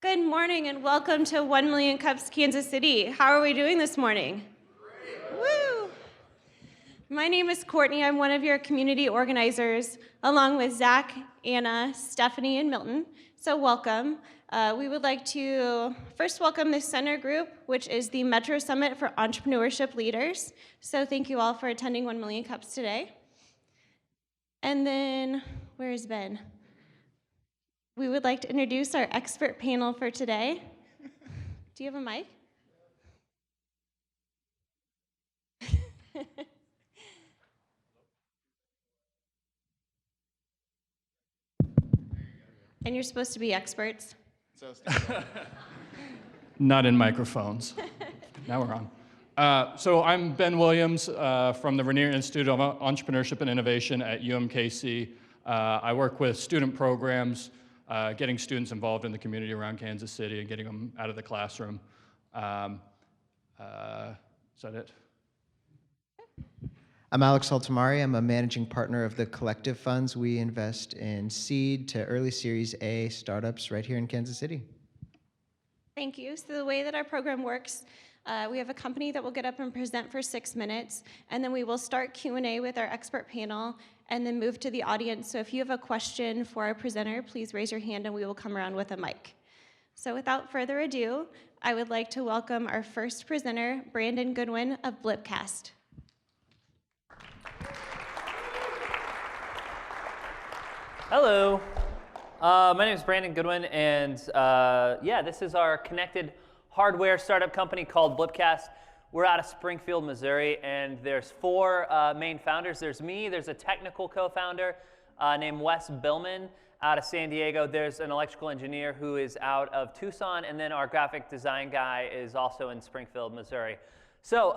Good morning and welcome to 1 Million Cups Kansas City. How are we doing this morning? Great. Woo! My name is Courtney. I'm one of your community organizers, along with Zach, Anna, Stephanie, and Milton. So welcome. We would like to first welcome the Center Group, which is the Metro Summit for Entrepreneurship Leaders. So thank you all for attending 1 Million Cups today. And then, where's Ben? We would like to introduce our expert panel for today. Do you have a mic? And you're supposed to be experts. Not in microphones. Now we're on. So I'm Ben Williams from the Rainier Institute of Entrepreneurship and Innovation at UMKC. I work with student programs, getting students involved in the community around Kansas City and getting them out of the classroom. Is that it? I'm Alex Altamari. I'm a managing partner of the collective funds. We invest in seed to early Series A startups right here in Kansas City. Thank you. So the way that our program works, we have a company that will get up and present for 6 minutes, and then we will start Q&A with our expert panel, and then move to the audience. So if you have a question for our presenter, please raise your hand and we will come around with a mic. So without further ado, I would like to welcome our first presenter, Brandon Goodwin of Blipcast. Hello, my name is Brandon Goodwin, and this is our connected hardware startup company called Blipcast. We're out of Springfield, Missouri, and there's four main founders. There's me, there's a technical co-founder named Wes Billman out of San Diego. There's an electrical engineer who is out of Tucson, and then our graphic design guy is also in Springfield, Missouri. So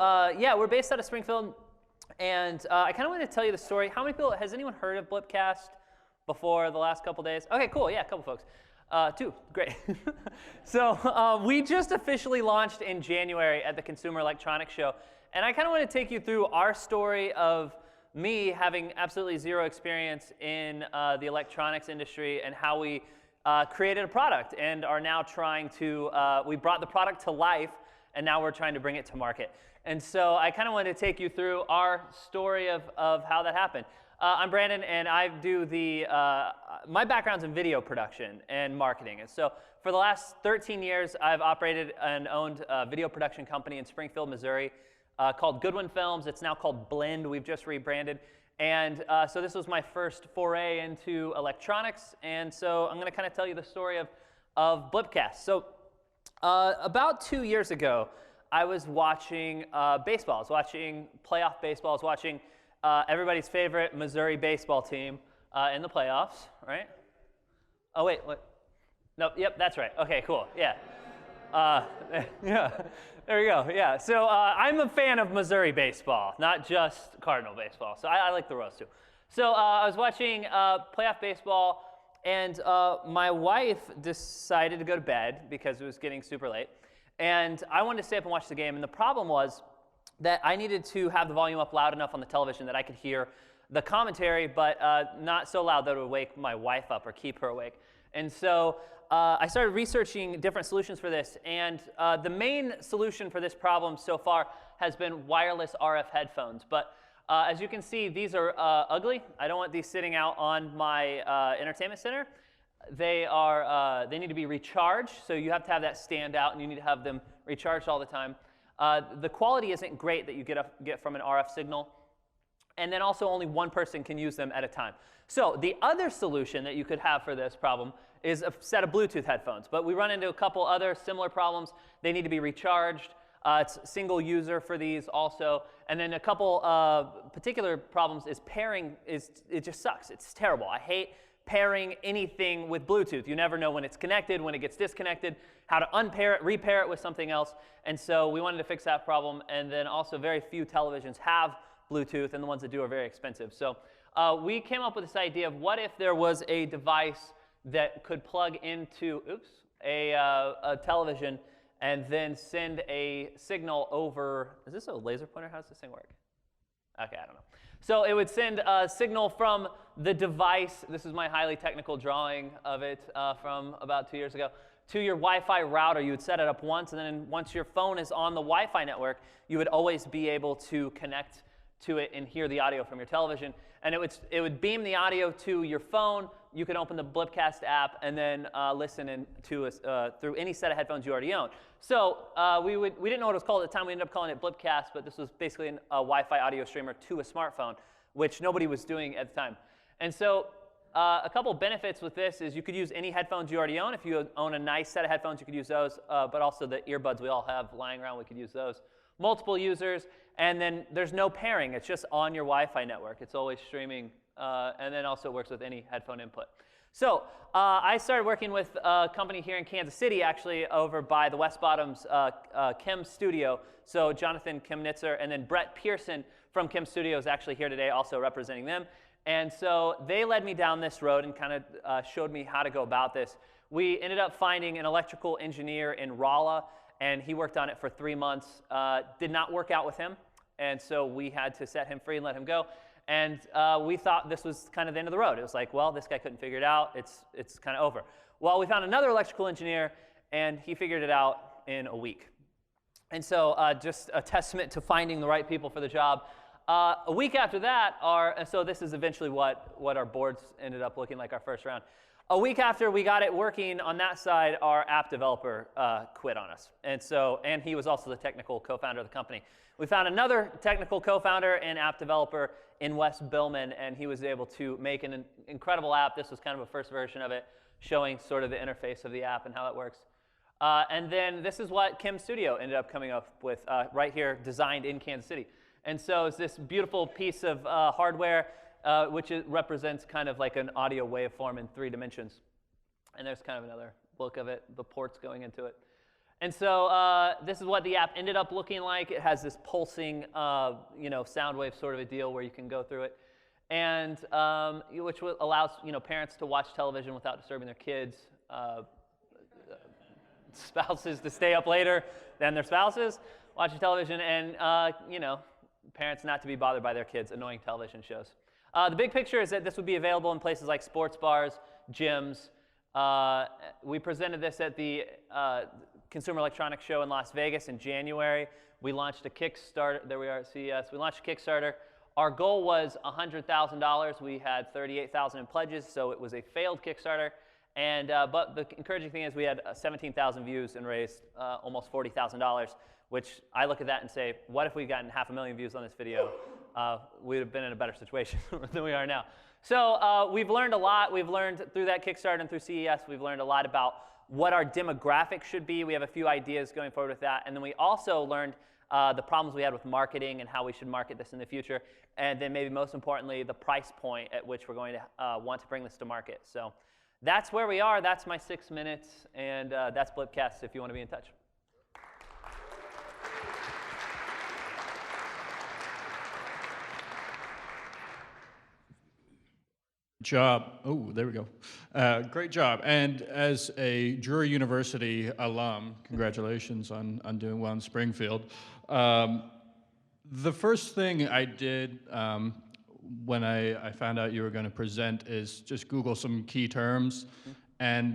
we're based out of Springfield, and I kind of want to tell you the story. How many people, has anyone heard of Blipcast before the last couple days? Okay, cool, yeah, a couple folks. Two, great. So we just officially launched in January at the Consumer Electronics Show, and I kind of want to take you through our story of me having absolutely zero experience in the electronics industry and how we created a product and are now trying to, we brought the product to life and now we're trying to bring it to market. And so I kind of wanted to take you through our story of how that happened. I'm Brandon, and I do my background's in video production and marketing. And so for the last 13 years, I've operated and owned a video production company in Springfield, Missouri called Goodwin Films. It's now called Blend. We've just rebranded. And so this was my first foray into electronics. And so I'm going to kind of tell you the story of Blipcast. So about 2 years ago, I was watching baseball. I was watching playoff baseball. I was watching everybody's favorite Missouri baseball team in the playoffs, right? Oh, wait, what? Nope, yep, that's right. Okay, cool, yeah. Yeah, there we go, yeah. So I'm a fan of Missouri baseball, not just Cardinal baseball. So I like the Royals too. So I was watching playoff baseball, and my wife decided to go to bed because it was getting super late. And I wanted to stay up and watch the game, and the problem was that I needed to have the volume up loud enough on the television that I could hear the commentary, but not so loud that it would wake my wife up or keep her awake. And so I started researching different solutions for this, and the main solution for this problem so far has been wireless RF headphones. But as you can see, these are ugly. I don't want these sitting out on my entertainment center. They need to be recharged, so you have to have that stand out, and you need to have them recharged all the time. The quality isn't great that you get from an RF signal, and then also only one person can use them at a time. So the other solution that you could have for this problem is a set of Bluetooth headphones, but we run into a couple other similar problems. They need to be recharged. It's single user for these also, and then a couple particular problems is pairing. It just sucks. It's terrible. I hate pairing anything with Bluetooth. You never know when it's connected, when it gets disconnected, how to unpair it, repair it with something else. And so we wanted to fix that problem. And then also very few televisions have Bluetooth, and the ones that do are very expensive. So we came up with this idea of what if there was a device that could plug into a television and then send a signal over. Is this a laser pointer? How does this thing work? Okay, I don't know. So it would send a signal from the device. This is my highly technical drawing of it from about 2 years ago, to your Wi-Fi router. You would set it up once, and then once your phone is on the Wi-Fi network, you would always be able to connect to it and hear the audio from your television. And it would beam the audio to your phone. You could open the Blipcast app and then listen through any set of headphones you already own. So we didn't know what it was called at the time. We ended up calling it Blipcast, but this was basically a Wi-Fi audio streamer to a smartphone, which nobody was doing at the time. And so a couple benefits with this is you could use any headphones you already own. If you own a nice set of headphones, you could use those, but also the earbuds we all have lying around, we could use those. Multiple users, and then there's no pairing. It's just on your Wi-Fi network. It's always streaming, and then also works with any headphone input. So I started working with a company here in Kansas City, actually, over by the West Bottoms Kim Studio. So Jonathan Kimnitzer and then Brett Pearson from Kim Studio is actually here today, also representing them. And so they led me down this road and kind of showed me how to go about this. We ended up finding an electrical engineer in Rolla, and he worked on it for 3 months. Did not work out with him, and so we had to set him free and let him go. And we thought this was kind of the end of the road. It was like, well, this guy couldn't figure it out. It's kind of over. Well, we found another electrical engineer, and he figured it out in a week. And so just a testament to finding the right people for the job. A week after that, so this is eventually what our boards ended up looking like, our first round. A week after we got it working on that side, our app developer quit on us. And he was also the technical co-founder of the company. We found another technical co-founder and app developer in Wes Billman, and he was able to make an incredible app. This was kind of a first version of it, showing sort of the interface of the app and how it works. And then this is what Kim Studio ended up coming up with right here, designed in Kansas City. And so it's this beautiful piece of hardware, which represents kind of like an audio waveform in 3 dimensions. And there's kind of another look of it, the ports going into it. And so this is what the app ended up looking like. It has this pulsing, sound wave sort of a deal where you can go through it, and which allows parents to watch television without disturbing their kids, spouses to stay up later than their spouses watching television, and parents not to be bothered by their kids' annoying television shows. The big picture is that this would be available in places like sports bars, gyms. We presented this at the Consumer Electronics Show in Las Vegas in January. We launched a Kickstarter. There we are at CES. We launched a Kickstarter. Our goal was $100,000. We had 38,000 in pledges, so it was a failed Kickstarter. And but the encouraging thing is we had 17,000 views and raised almost $40,000, which I look at that and say, what if we'd gotten 500,000 views on this video? We would have been in a better situation than we are now. So we've learned a lot. We've learned through that Kickstarter and through CES, we've learned a lot about what our demographic should be. We have a few ideas going forward with that. And then we also learned the problems we had with marketing and how we should market this in the future. And then maybe most importantly, the price point at which we're going to want to bring this to market. So that's where we are. That's my 6 minutes. And that's Blipcast if you want to be in touch. Job. Oh, there we go. Great job. And as a Drury University alum, congratulations on doing well in Springfield. The first thing I did when I found out you were going to present is just Google some key terms. And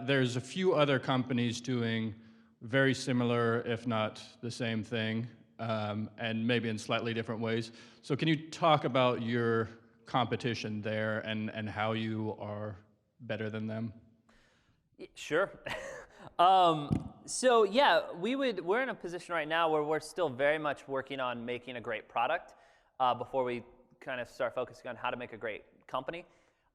there's a few other companies doing very similar, if not the same thing, and maybe in slightly different ways. So can you talk about your competition there and how you are better than them? Sure. So yeah, we're in a position right now where we're still very much working on making a great product before we kind of start focusing on how to make a great company.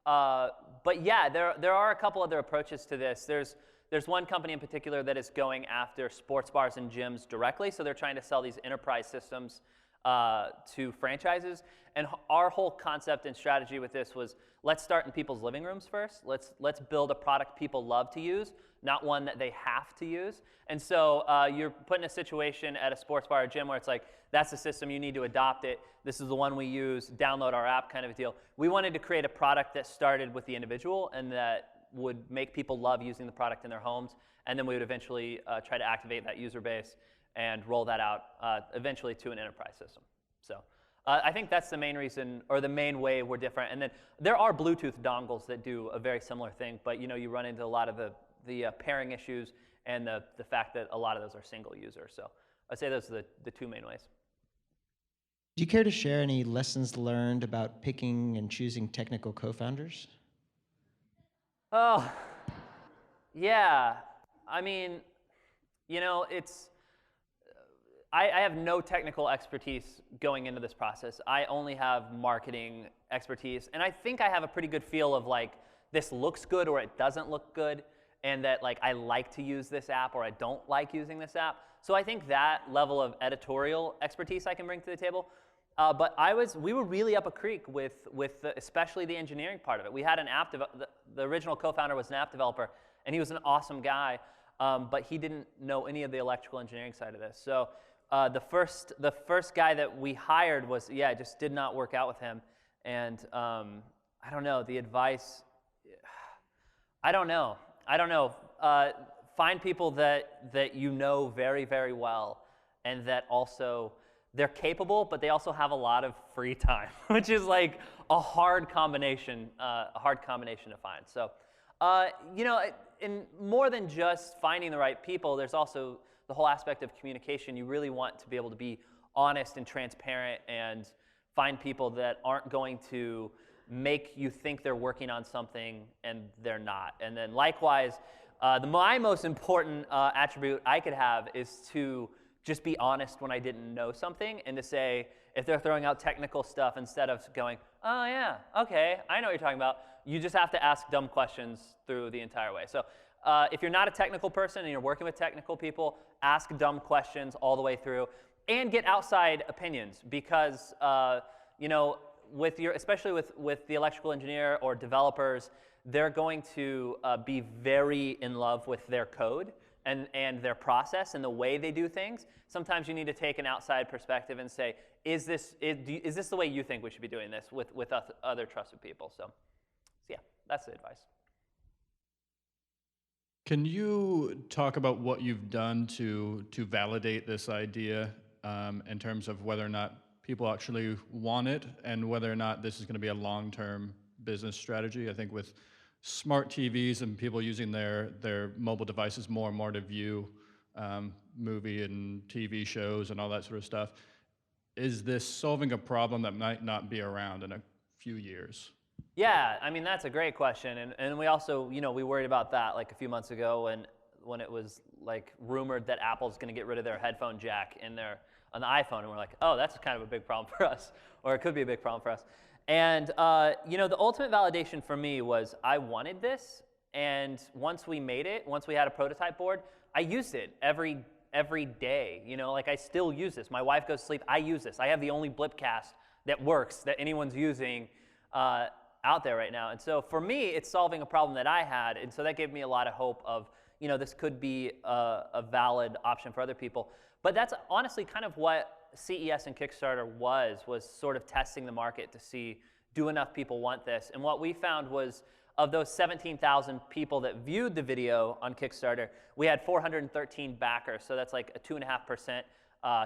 But yeah, there are a couple other approaches to this. There's one company in particular that is going after sports bars and gyms directly. So they're trying to sell these enterprise systems to franchises. And our whole concept and strategy with this was, let's start in people's living rooms first. Let's build a product people love to use, not one that they have to use. And so you're put in a situation at a sports bar or gym where it's like, that's the system, you need to adopt it. This is the one we use, download our app kind of a deal. We wanted to create a product that started with the individual and that would make people love using the product in their homes. And then we would eventually try to activate that user base and roll that out eventually to an enterprise system. So I think that's the main reason, or the main way we're different. And then there are Bluetooth dongles that do a very similar thing, but you run into a lot of pairing issues and the fact that a lot of those are single user. So I'd say those are the two main ways. Do you care to share any lessons learned about picking and choosing technical co-founders? Oh, yeah. I mean, you know, I have no technical expertise going into this process. I only have marketing expertise, and I think I have a pretty good feel of like, this looks good or it doesn't look good, and that like I like to use this app or I don't like using this app. So I think that level of editorial expertise I can bring to the table. But we were really up a creek with especially the engineering part of it. We had an app, the original co-founder was an app developer, and he was an awesome guy, but he didn't know any of the electrical engineering side of this. So the first guy that we hired was, it just did not work out with him. And I don't know, the advice, I don't know. Find people that you know very, very well, and that also, they're capable, but they also have a lot of free time, which is like a hard combination to find. So, you know, in more than just finding the right people, there's also the whole aspect of communication. You really want to be able to be honest and transparent and find people that aren't going to make you think they're working on something and they're not. And then likewise, my most important attribute I could have is to just be honest when I didn't know something, and to say, if they're throwing out technical stuff, instead of going, oh yeah, okay, I know what you're talking about, you just have to ask dumb questions through the entire way. So if you're not a technical person and you're working with technical people, ask dumb questions all the way through, and get outside opinions, because you know, especially with the electrical engineer or developers, they're going to be very in love with their code and their process and the way they do things. Sometimes you need to take an outside perspective and say, is this the way you think we should be doing this with other trusted people? So yeah, that's the advice. Can you talk about what you've done to validate this idea in terms of whether or not people actually want it and whether or not this is going to be a long-term business strategy? I think with smart TVs and people using their mobile devices more and more to view movie and TV shows and all that sort of stuff, is this solving a problem that might not be around in a few years? Yeah, I mean, that's a great question. And we also, you know, we worried about that like a few months ago when it was like rumored that Apple's going to get rid of their headphone jack on the iPhone. And we're like, oh, that's kind of a big problem for us, or it could be a big problem for us. And you know, the ultimate validation for me was I wanted this, and once we made it, once we had a prototype board, I used it every day. You know, like I still use this. My wife goes to sleep, I use this. I have the only Blipcast that works, that anyone's using out there right now. And so for me, it's solving a problem that I had, and so that gave me a lot of hope of, you know, this could be a valid option for other people. But that's honestly kind of what CES and Kickstarter was sort of testing the market to see, do enough people want this? And what we found was, of those 17,000 people that viewed the video on Kickstarter, we had 413 backers. So that's like a 2.5%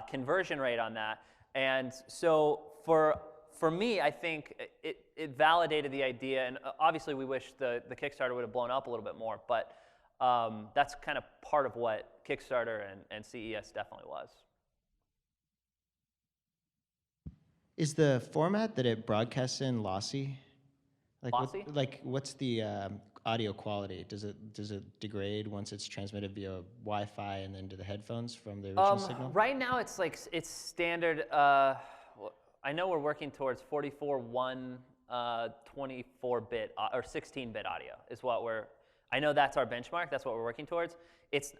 conversion rate on that. And so for me, I think it validated the idea. And obviously, we wish the Kickstarter would have blown up a little bit more. But that's kind of part of what Kickstarter and CES definitely was. Is the format that it broadcasts in lossy? Lossy? What's the audio quality? Does it degrade once it's transmitted via Wi-Fi and then to the headphones from the original signal? Right now, it's standard. I know we're working towards 44:1 24-bit or 16-bit audio is what I know that's our benchmark. That's what we're working towards.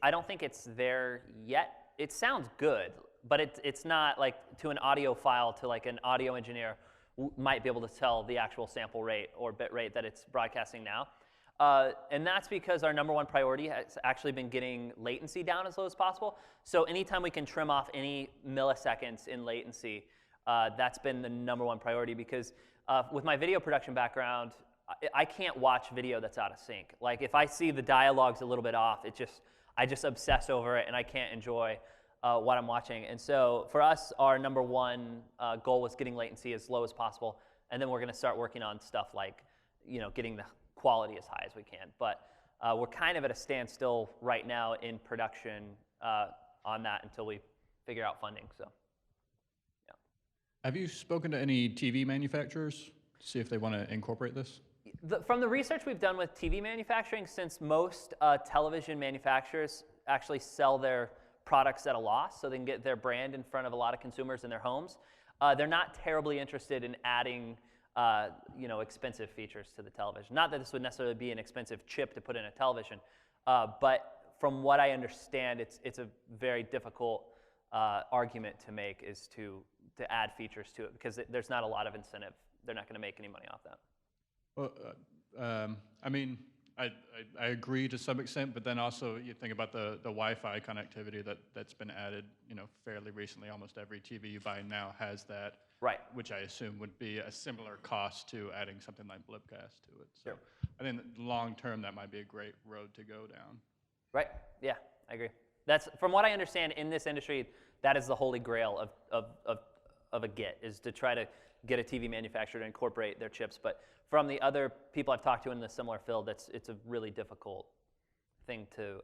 I don't think it's there yet. It sounds good, but it's not like to an audio file, to like an audio engineer might be able to tell the actual sample rate or bit rate that it's broadcasting now. And that's because our number one priority has actually been getting latency down as low as possible. So anytime we can trim off any milliseconds in latency, that's been the number one priority, because with my video production background, I can't watch video that's out of sync. Like if I see the dialogue's a little bit off, I just obsess over it and I can't enjoy what I'm watching. And so for us, our number one goal was getting latency as low as possible, and then we're going to start working on stuff like, you know, getting the quality as high as we can. But we're kind of at a standstill right now in production on that until we figure out funding. So, yeah. Have you spoken to any TV manufacturers to see if they want to incorporate this? From the research we've done with TV manufacturing, since most television manufacturers actually sell their products at a loss, so they can get their brand in front of a lot of consumers in their homes, they're not terribly interested in adding expensive features to the television. Not that this would necessarily be an expensive chip to put in a television, but from what I understand, it's a very difficult argument to make is to add features to it because there's not a lot of incentive. They're not going to make any money off that. Well, I mean, I agree to some extent, but then also you think about the Wi-Fi connectivity that's been added, fairly recently. Almost every TV you buy now has that, right? Which I assume would be a similar cost to adding something like Blipcast to it. So sure. I think long term that might be a great road to go down. Right. Yeah, I agree. That's from what I understand in this industry. That is the holy grail of a get is to try to get a TV manufacturer to incorporate their chips. But from the other people I've talked to in the similar field, it's a really difficult thing to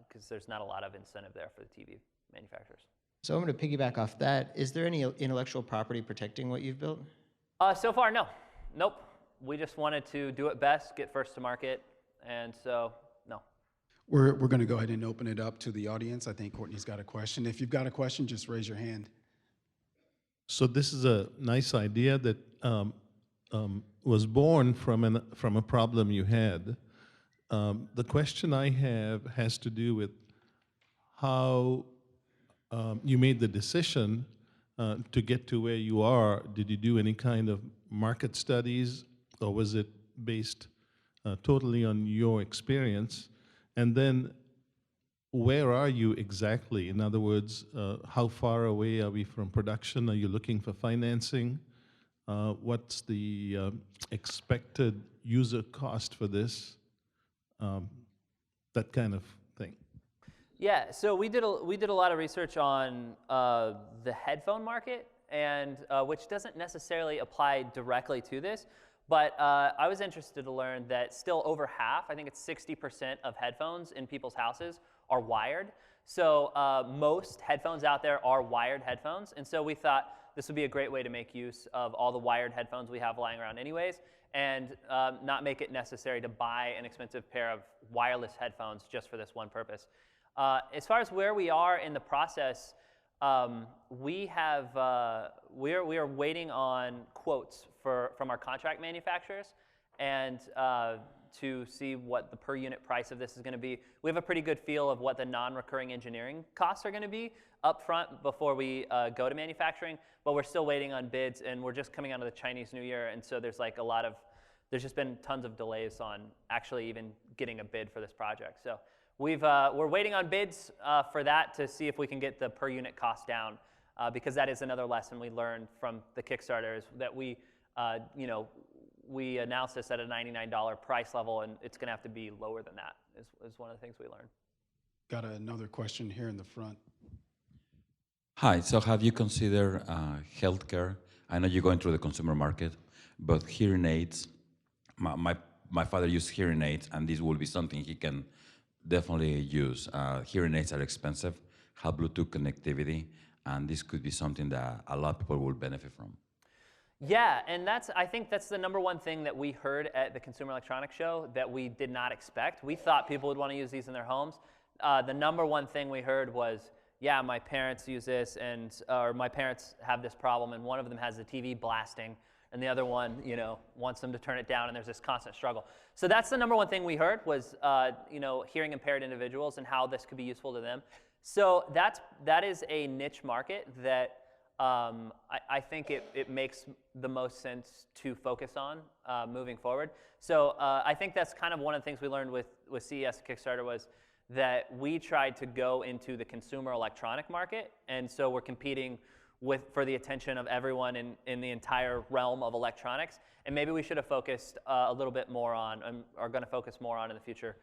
because there's not a lot of incentive there for the TV manufacturers. So I'm going to piggyback off that. Is there any intellectual property protecting what you've built? So far, no. Nope. We just wanted to do it best, get first to market, and so no. We're going to go ahead and open it up to the audience. I think Courtney's got a question. If you've got a question, just raise your hand. So this is a nice idea that was born from a problem you had. The question I have has to do with how you made the decision to get to where you are. Did you do any kind of market studies, or was it based totally on your experience? And then where are you exactly? In other words, how far away are we from production? Are you looking for financing? What's the expected user cost for this? That kind of thing. Yeah, so we did a lot of research on the headphone market, and which doesn't necessarily apply directly to this, but I was interested to learn that still over half, I think it's 60% of headphones in people's houses are wired. So most headphones out there are wired headphones, and so we thought this would be a great way to make use of all the wired headphones we have lying around anyways, and not make it necessary to buy an expensive pair of wireless headphones just for this one purpose. As far as where we are in the process, we are waiting on quotes from our contract manufacturers and to see what the per unit price of this is going to be. We have a pretty good feel of what the non-recurring engineering costs are going to be up front before we go to manufacturing, but we're still waiting on bids, and we're just coming out of the Chinese New Year, and so there's just been tons of delays on actually even getting a bid for this project. So we're waiting on bids for that to see if we can get the per unit cost down, because that is another lesson we learned from the Kickstarter is that we announced this at a $99 price level, and it's going to have to be lower than that is one of the things we learned. Got another question here in the front. Hi, so have you considered healthcare? I know you're going through the consumer market, but hearing aids, my father used hearing aids, and this will be something he can definitely use. Hearing aids are expensive, have Bluetooth connectivity, and this could be something that a lot of people will benefit from. Yeah, and I think that's the number one thing that we heard at the Consumer Electronics Show that we did not expect. We thought people would want to use these in their homes. The number one thing we heard was, yeah, my parents use this, or my parents have this problem, and one of them has the TV blasting, and the other one, wants them to turn it down, and there's this constant struggle. So that's the number one thing we heard was, hearing impaired individuals and how this could be useful to them. So that is a niche market that I think it makes the most sense to focus on moving forward. So I think that's kind of one of the things we learned with CES Kickstarter was that we tried to go into the consumer electronic market, and so we're competing for the attention of everyone in the entire realm of electronics. And maybe we should have focused a little bit more on, are going to focus more on in the future,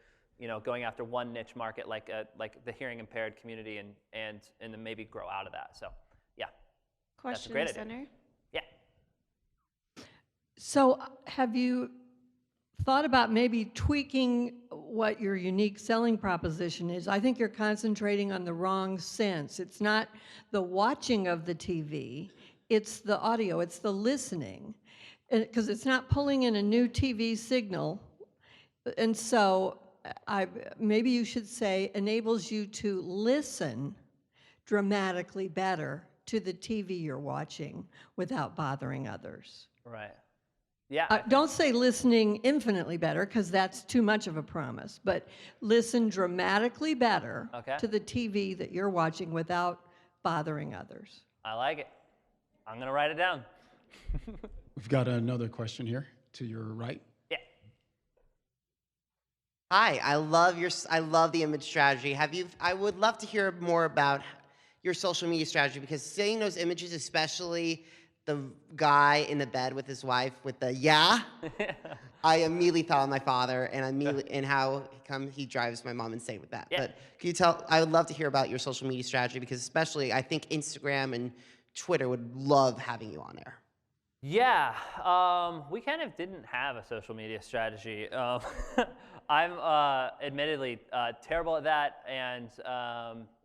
going after one niche market like the hearing impaired community, and then maybe grow out of that. So, yeah. Question That's a great center. idea. Yeah. So have you thought about maybe tweaking what your unique selling proposition is. I think you're concentrating on the wrong sense. It's not the watching of the TV, it's the audio, it's the listening. Because it's not pulling in a new TV signal. And so maybe you should say enables you to listen dramatically better to the TV you're watching without bothering others. Right. Yeah. Don't say listening infinitely better, because that's too much of a promise, but listen dramatically better to the TV that you're watching without bothering others. I like it. I'm going to write it down. We've got another question here to your right. Yeah. Hi, I love the image strategy. I would love to hear more about your social media strategy, because seeing those images, especially the guy in the bed with his wife with the I immediately thought of my father, and how he drives my mom insane with that. Yeah. But can you tell? I would love to hear about your social media strategy, because especially I think Instagram and Twitter would love having you on there. Yeah, we kind of didn't have a social media strategy. I'm admittedly terrible at that, and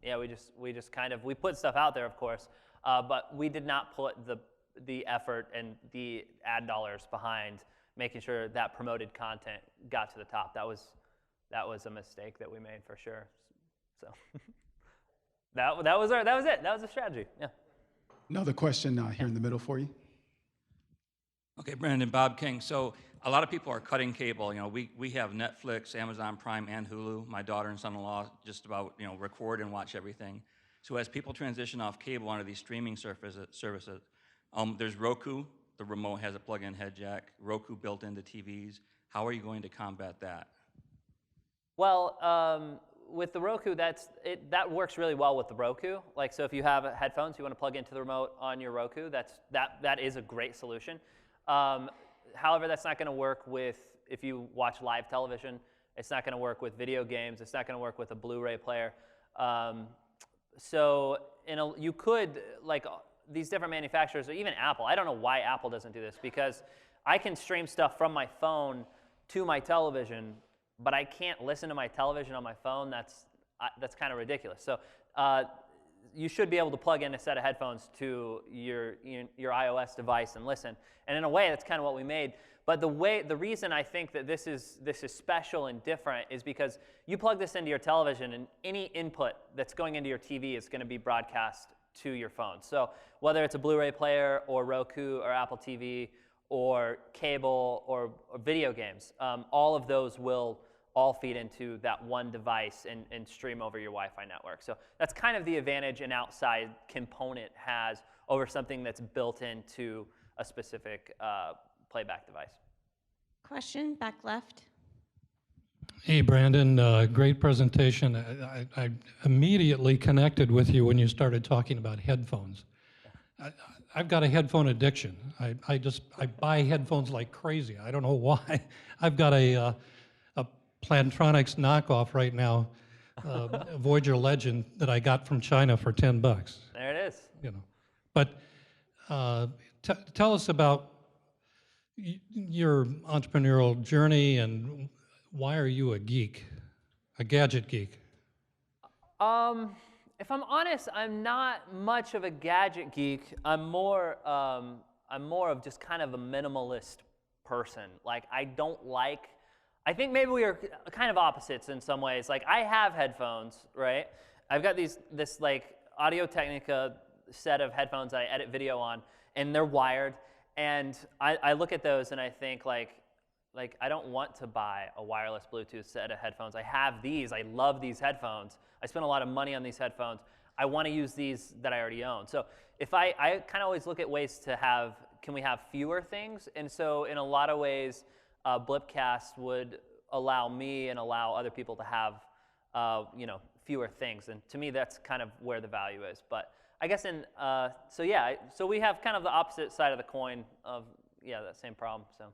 yeah, we just kind of put stuff out there, of course, but we did not put the effort and the ad dollars behind making sure that promoted content got to the top. That was a mistake that we made for sure. So that was it. That was the strategy. Yeah. Another question here in the middle for you. Okay, Brandon, Bob King. So a lot of people are cutting cable. You know, we have Netflix, Amazon Prime, and Hulu. My daughter and son-in-law just about record and watch everything. So as people transition off cable onto these streaming services, there's Roku. The remote has a plug-in head jack. Roku built into TVs. How are you going to combat that? Well, with the Roku, that works really well with the Roku. Like, so if you have headphones, you want to plug into the remote on your Roku, that is a great solution. However, that's not going to work if you watch live television. It's not going to work with video games. It's not going to work with a Blu-ray player. So you could, like these different manufacturers, or even Apple. I don't know why Apple doesn't do this, because I can stream stuff from my phone to my television, but I can't listen to my television on my phone. That's kind of ridiculous. So you should be able to plug in a set of headphones to your iOS device and listen. And in a way, that's kind of what we made. But the reason I think that this is special and different is because you plug this into your television, and any input that's going into your TV is going to be broadcast to your phone. So whether it's a Blu-ray player or Roku or Apple TV or cable or video games, all of those will all feed into that one device and stream over your Wi-Fi network. So that's kind of the advantage an outside component has over something that's built into a specific playback device. Question, back left. Hey, Brandon, great presentation. I immediately connected with you when you started talking about headphones. I've got a headphone addiction. I buy headphones like crazy. I don't know why. I've got a Plantronics knockoff right now, Voyager Legend, that I got from China for $10. There it is. But tell us about your entrepreneurial journey, and why are you a geek, a gadget geek? If I'm honest, I'm not much of a gadget geek. I'm more of just kind of a minimalist person. Like, I think maybe we are kind of opposites in some ways. Like, I have headphones, right? I've got this like Audio-Technica set of headphones that I edit video on, and they're wired. And I look at those and I think like I don't want to buy a wireless Bluetooth set of headphones. I have these. I love these headphones. I spend a lot of money on these headphones. I want to use these that I already own. So if I kind of always look at ways to can we have fewer things? And so in a lot of ways, Blipcast would allow me and allow other people to have, fewer things. And to me, that's kind of where the value is. But I guess so we have kind of the opposite side of the coin of, that same problem, so.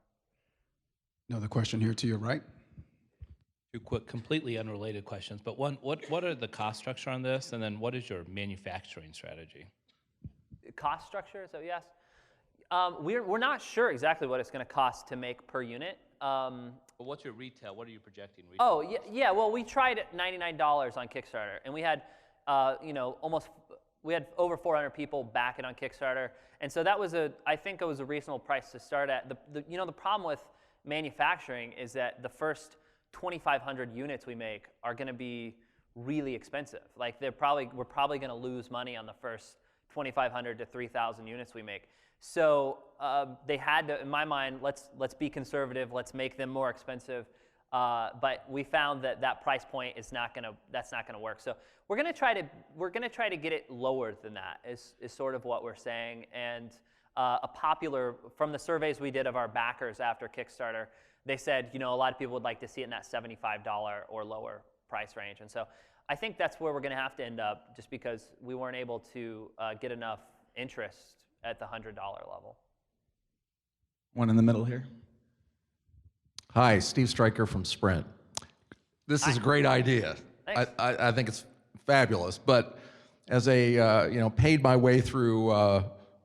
Another question here to your right. Two quick, completely unrelated questions, but one, what are the cost structure on this, and then what is your manufacturing strategy? Cost structure, so yes. We're not sure exactly what it's going to cost to make per unit. But what's your retail? What are you projecting retail? Oh, yeah. Well, we tried at $99 on Kickstarter, and we had, we had over 400 people back it on Kickstarter, and so that was I think it was a reasonable price to start at. The problem with manufacturing is that the first 2,500 units we make are going to be really expensive. Like we're probably going to lose money on the first 2,500 to 3,000 units we make. So they had to, in my mind, let's be conservative. Let's make them more expensive. But we found that price point is that's not gonna work. So we're gonna try to get it lower than that. Is sort of what we're saying. And from the surveys we did of our backers after Kickstarter, they said, a lot of people would like to see it in that $75 or lower price range. And so I think that's where we're gonna have to end up, just because we weren't able to get enough interest at the $100 level. One in the middle here. Hi, Steve Stryker from Sprint. This is a great idea. Thanks. I think it's fabulous. But as a paid my way through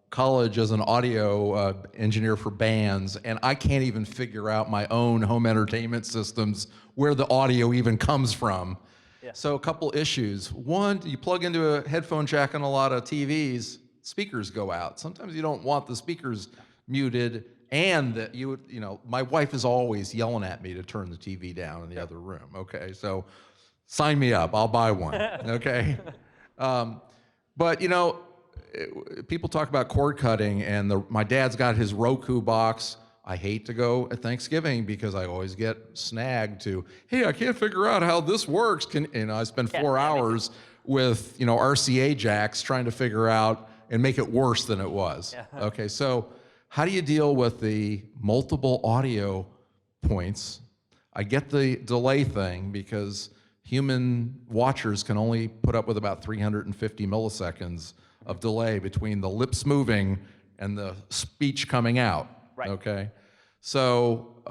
college as an audio engineer for bands, and I can't even figure out my own home entertainment systems where the audio even comes from. Yeah. So a couple issues. One, you plug into a headphone jack on a lot of TVs, speakers go out. Sometimes you don't want the speakers muted, and that my wife is always yelling at me to turn the TV down in the other room. Okay, so sign me up. I'll buy one. Okay, but people talk about cord cutting, and my dad's got his Roku box. I hate to go at Thanksgiving because I always get snagged to, hey, I can't figure out how this works. I spend 4 hours with RCA jacks trying to figure out and make it worse than it was. Yeah. Okay, so how do you deal with the multiple audio points? I get the delay thing because human watchers can only put up with about 350 milliseconds of delay between the lips moving and the speech coming out. Right. Okay, so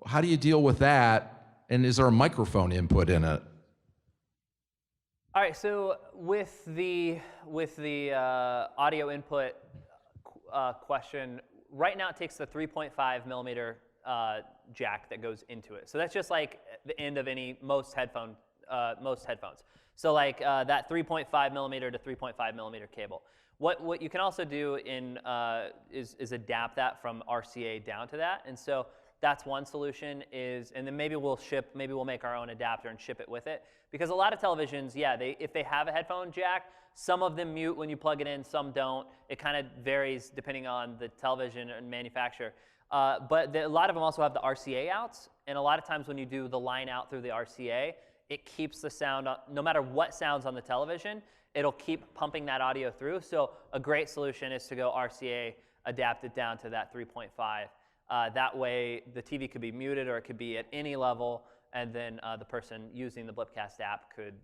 how do you deal with that? And is there a microphone input in it? All right, so with the audio input question, right now it takes the 3.5 millimeter jack that goes into it. So that's just like the end of most headphones. So like that 3.5 millimeter to 3.5 millimeter cable. What you can also do is adapt that from RCA down to that, and so that's one solution. And then maybe we'll make our own adapter and ship it with it, because a lot of televisions, if they have a headphone jack, some of them mute when you plug it in, some don't. It kind of varies depending on the television and manufacturer. But a lot of them also have the RCA outs, and a lot of times when you do the line out through the RCA, it keeps the sound, no matter what sounds on the television, it'll keep pumping that audio through. So a great solution is to go RCA, adapt it down to that 3.5. That way the TV could be muted, or it could be at any level, and then the person using the Blipcast app could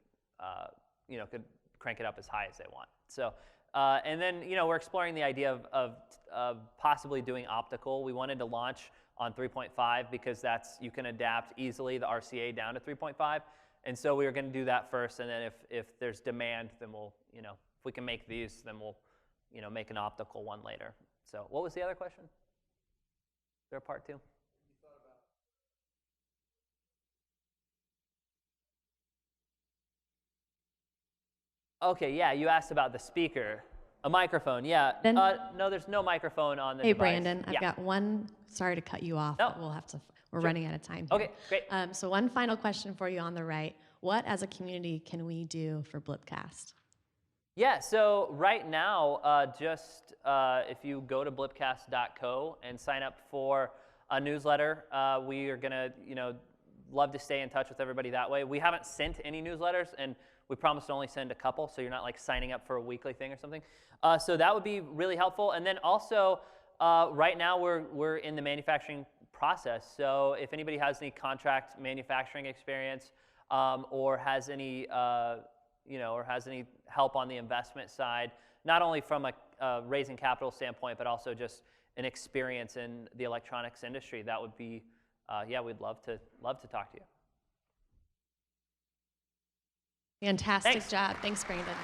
crank it up as high as they want. So, and then we're exploring the idea of possibly doing optical. We wanted to launch on 3.5 because you can adapt easily the RCA down to 3.5. And so we were going to do that first, and then if there's demand, then we'll, if we can make these, then we'll, make an optical one later. So what was the other question? Is there a part two? Okay, yeah, you asked about the speaker. A microphone, yeah. No, there's no microphone on the Hey, device. Brandon, I've got one, sorry to cut you off, but we're running out of time here. Okay, great. So one final question for you on the right. What, as a community, can we do for Blipcast? Yeah, so right now, if you go to blipcast.co and sign up for a newsletter, we are going to, love to stay in touch with everybody that way. We haven't sent any newsletters, and we promised to only send a couple, so you're not like signing up for a weekly thing or something. So that would be really helpful. And then also, right now we're in the manufacturing process. So if anybody has any contract manufacturing experience, or has any help on the investment side, not only from a raising capital standpoint, but also just an experience in the electronics industry, that would be, we'd love to talk to you. Fantastic job. Thanks, Brandon.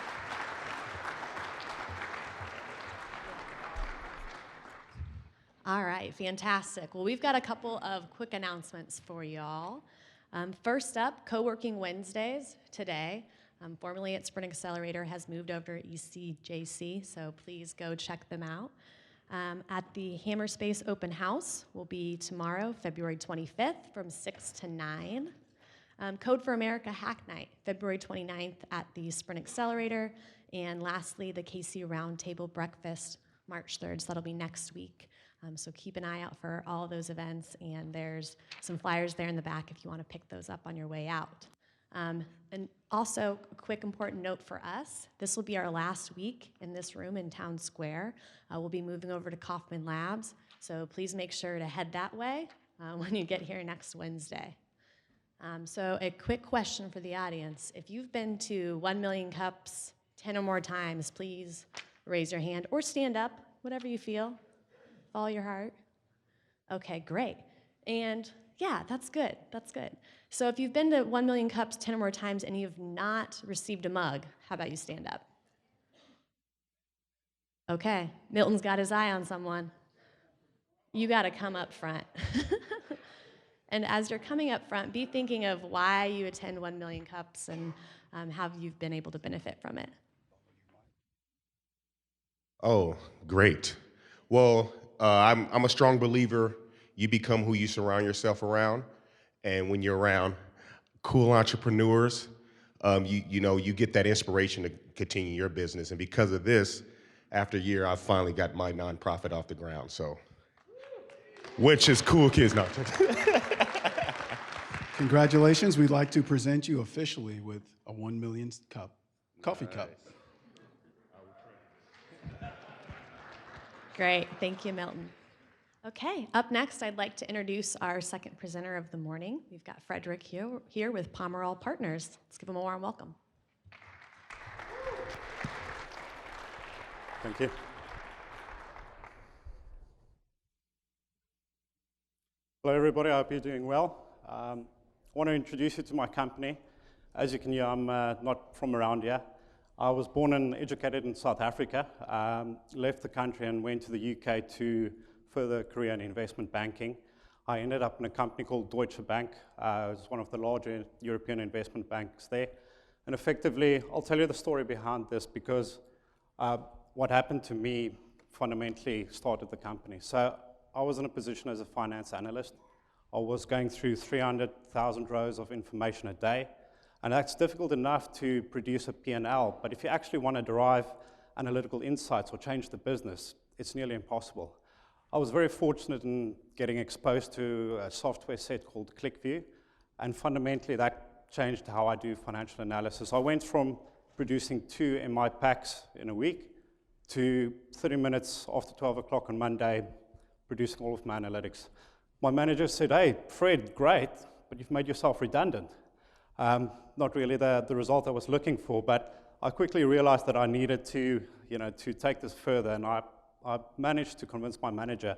All right, fantastic. Well, we've got a couple of quick announcements for y'all. First up, Co-working Wednesdays today, formerly at Sprint Accelerator, has moved over to ECJC, so please go check them out. At the Hammerspace Open House will be tomorrow, February 25th from 6 to 9. Code for America Hack Night, February 29th at the Sprint Accelerator. And lastly, the KC Roundtable Breakfast, March 3rd, so that'll be next week. So keep an eye out for all of those events, and there's some flyers there in the back if you want to pick those up on your way out. And also, a quick important note for us, this will be our last week in this room in Town Square. We'll be moving over to Kaufman Labs, so please make sure to head that way when you get here next Wednesday. So a quick question for the audience. If you've been to 1 Million Cups 10 or more times, please raise your hand or stand up, whatever you feel. Follow your heart. Okay, great. And yeah, that's good. That's good. So if you've been to 1 Million Cups 10 or more times and you've not received a mug, how about you stand up? Okay, Milton's got his eye on someone. You got to come up front. And as you're coming up front, be thinking of why you attend 1 Million Cups and how you've been able to benefit from it. Oh, great. Well, I'm a strong believer you become who you surround yourself around. And when you're around cool entrepreneurs, you get that inspiration to continue your business. And because of this, after a year, I finally got my nonprofit off the ground. So, which is cool kids. No. Congratulations. We'd like to present you officially with a 1 million cup, coffee cup. Great, thank you, Milton. Okay, up next, I'd like to introduce our second presenter of the morning. We've got Frederick here with Pomerol Partners. Let's give him a warm welcome. Thank you. Hello, everybody. I hope you're doing well. I want to introduce you to my company. As you can hear, I'm not from around here. I was born and educated in South Africa, left the country and went to the UK to further career in investment banking. I ended up in a company called Deutsche Bank. It's one of the larger European investment banks there. And effectively, I'll tell you the story behind this because what happened to me fundamentally started the company. So I was in a position as a finance analyst. I was going through 300,000 rows of information a day. And that's difficult enough to produce a P&L, but if you actually want to derive analytical insights or change the business, it's nearly impossible. I was very fortunate in getting exposed to a software set called ClickView, and fundamentally that changed how I do financial analysis. I went from producing 2 MI packs in a week to 30 minutes after 12 o'clock on Monday, producing all of my analytics. My manager said, "Hey, Fred, great, but you've made yourself redundant." Not really the result I was looking for, but I quickly realized that I needed to take this further, and I managed to convince my manager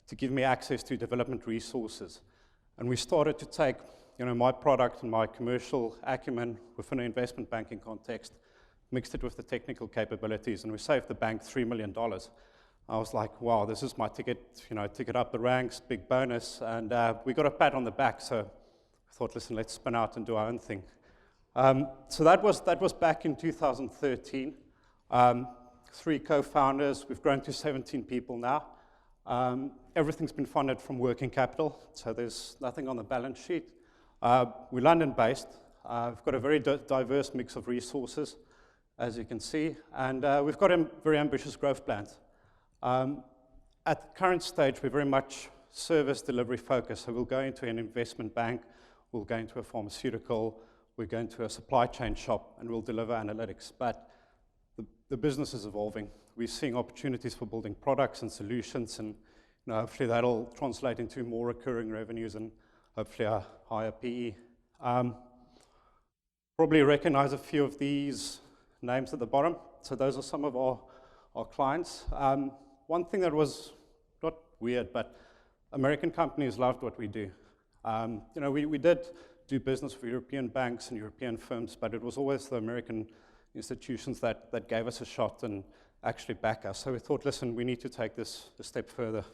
to give me access to development resources. And we started to take my product and my commercial acumen within an investment banking context, mixed it with the technical capabilities, and we saved the bank $3 million. I was like, wow, this is my ticket up the ranks, big bonus, and we got a pat on the back, so I thought, listen, let's spin out and do our own thing. So that was back in 2013. 3 co-founders. We've grown to 17 people now. Everything's been funded from working capital, so there's nothing on the balance sheet. We're London-based. We've got a very diverse mix of resources, as you can see, and we've got very ambitious growth plans. At the current stage, we're very much service delivery focused, so we'll go into an investment bank, we'll go into a pharmaceutical, we'll go into a supply chain shop, and we'll deliver analytics. But the business is evolving. We're seeing opportunities for building products and solutions, and hopefully that'll translate into more recurring revenues and hopefully a higher PE. Probably recognize a few of these names at the bottom. So those are some of our clients. One thing that was not weird, but American companies loved what we do. We did do business for European banks and European firms, but it was always the American institutions that gave us a shot and actually back us. So we thought, listen, we need to take this a step further.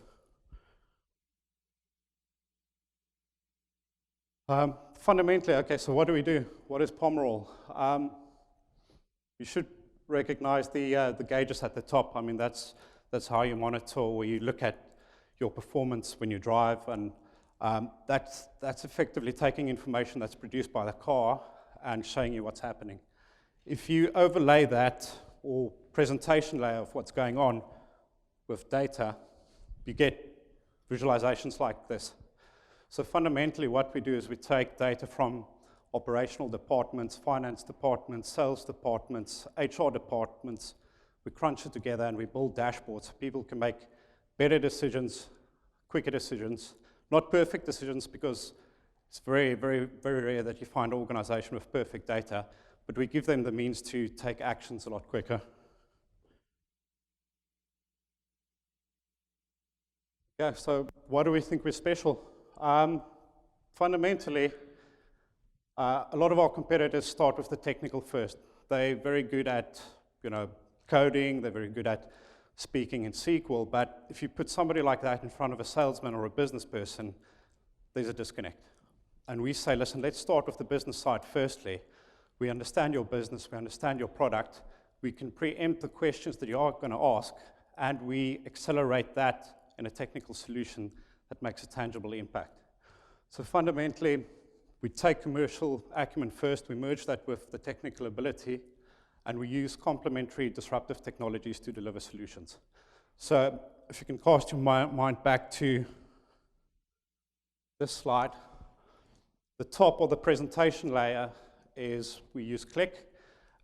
Fundamentally, okay, so what do we do? What is Pomerol? You should recognize the gauges at the top. I mean, that's how you monitor or you look at your performance when you drive, and that's effectively taking information that's produced by the car and showing you what's happening. If you overlay that or presentation layer of what's going on with data, you get visualizations like this. So fundamentally what we do is we take data from operational departments, finance departments, sales departments, HR departments, we crunch it together and we build dashboards so people can make better decisions, quicker decisions, not perfect decisions because it's very, very, very rare that you find an organization with perfect data, but we give them the means to take actions a lot quicker. Yeah, so why do we think we're special? Fundamentally, a lot of our competitors start with the technical first. They're very good at, coding, they're very good at speaking in SQL, but if you put somebody like that in front of a salesman or a business person, there's a disconnect. And we say, listen, let's start with the business side firstly. We understand your business, we understand your product, we can preempt the questions that you are going to ask, and we accelerate that in a technical solution that makes a tangible impact. So fundamentally, we take commercial acumen first, we merge that with the technical ability, and we use complementary disruptive technologies to deliver solutions. So if you can cast your mind back to this slide, the top of the presentation layer is we use Click,